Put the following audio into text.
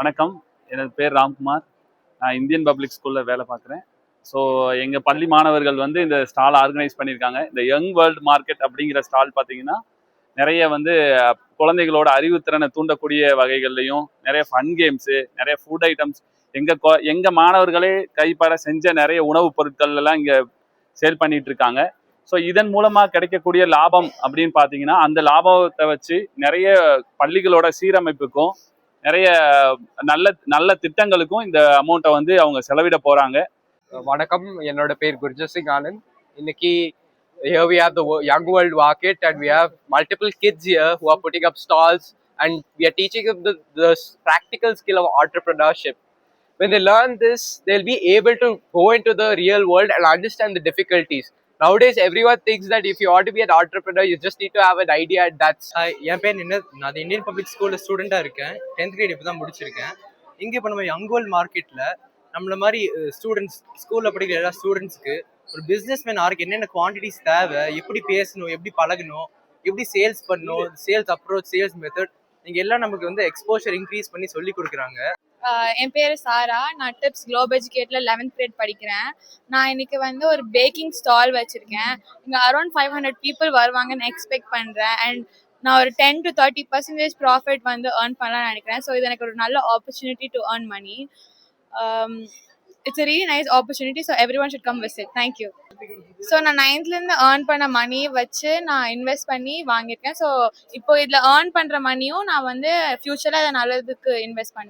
வணக்கம். எனது பேர் ராம்குமார். நான் இந்தியன் பப்ளிக் ஸ்கூலில் வேலை பார்க்குறேன். ஸோ எங்கள் பள்ளி மாணவர்கள் வந்து இந்த ஸ்டால் ஆர்கனைஸ் பண்ணியிருக்காங்க. இந்த யங் வேர்ல்டு மார்க்கெட் அப்படிங்கிற ஸ்டால் பார்த்தீங்கன்னா நிறைய வந்து குழந்தைகளோட அறிவுத்திறனை தூண்டக்கூடிய வகைகள்லையும் நிறைய ஃபன் கேம்ஸு, நிறைய ஃபுட் ஐட்டம்ஸ், எங்கள் மாணவர்களே கைப்பட செஞ்ச நிறைய உணவுப் பொருட்கள் எல்லாம் இங்கே சேல் பண்ணிட்டு இருக்காங்க. ஸோ இதன் மூலமாக கிடைக்கக்கூடிய லாபம் அப்படின்னு பார்த்தீங்கன்னா அந்த லாபத்தை வச்சு நிறைய பள்ளிகளோட சீரமைப்புக்கும் நிறைய நல்ல நல்ல திட்டங்களுக்கும் இந்த அமௌண்ட்டை வந்து அவங்க செலவிட போறாங்க. வணக்கம், என்னோட பேர் குர்ஜத் சிங் ஆனந்த். இன்னைக்கு here we have the young world market and we have multiple kids here who are putting up stalls and we are teaching them the practical skill of entrepreneurship. When they learn this, they'll be able to go into the real world and understand the difficulties. Nowadays everyone thinks that if you want to be an entrepreneur you just need to have an idea and that's. என் பேர் நான் Indian public ஸ்கூலில் ஸ்டூடெண்ட்டாக இருக்கேன். 10th great இப்போ தான் முடிச்சிருக்கேன். இங்கே இப்போ நம்ம யங் வேர்ல்ட் மார்க்கெட்டில் நம்மள மாதிரி ஸ்டூடெண்ட்ஸ், ஸ்கூலில் படிக்கிற எல்லா ஸ்டூடெண்ட்ஸ்க்கு ஒரு பிஸ்னஸ் மேன் ஆருக்கு என்னென்ன குவான்டிட்டிஸ் தேவை, எப்படி பேசணும், எப்படி பழகணும், எப்படி சேல்ஸ் பண்ணணும், சேல்ஸ் அப்ரோச், சேல்ஸ் மெத்தட், நீங்கள் எல்லாம் நமக்கு வந்து எக்ஸ்போஷர் இன்க்ரீஸ் பண்ணி சொல்லி கொடுக்குறாங்க. என் பேர் சாரா. நான் டிப்ஸ் குளோபல் எஜுகேட்டில் 11th கிரேட் படிக்கிறேன். நான் இன்னைக்கு வந்து ஒரு பேக்கிங் ஸ்டால் வச்சுருக்கேன். இங்கே அரௌண்ட் 500 பீப்புள் வருவாங்கன்னு எக்ஸ்பெக்ட் பண்ணுறேன். அண்ட் நான் ஒரு 10 to 30% ப்ராஃபிட் வந்து ஏர்ன் பண்ணலாம்னு நினைக்கிறேன். ஸோ இது எனக்கு ஒரு நல்ல opportunity to earn money. It's a really nice opportunity, so everyone should come visit. Thank you. So நான் 9th ஏர்ன் பண்ண மணி வச்சு நான் இன்வெஸ்ட் பண்ணி வாங்கியிருக்கேன். ஸோ இப்போ இதில் ஏர்ன் பண்ணுற மணியும் நான் வந்து ஃப்யூச்சரில் அதை நல்லதுக்கு இன்வெஸ்ட் பண்ணுவேன்.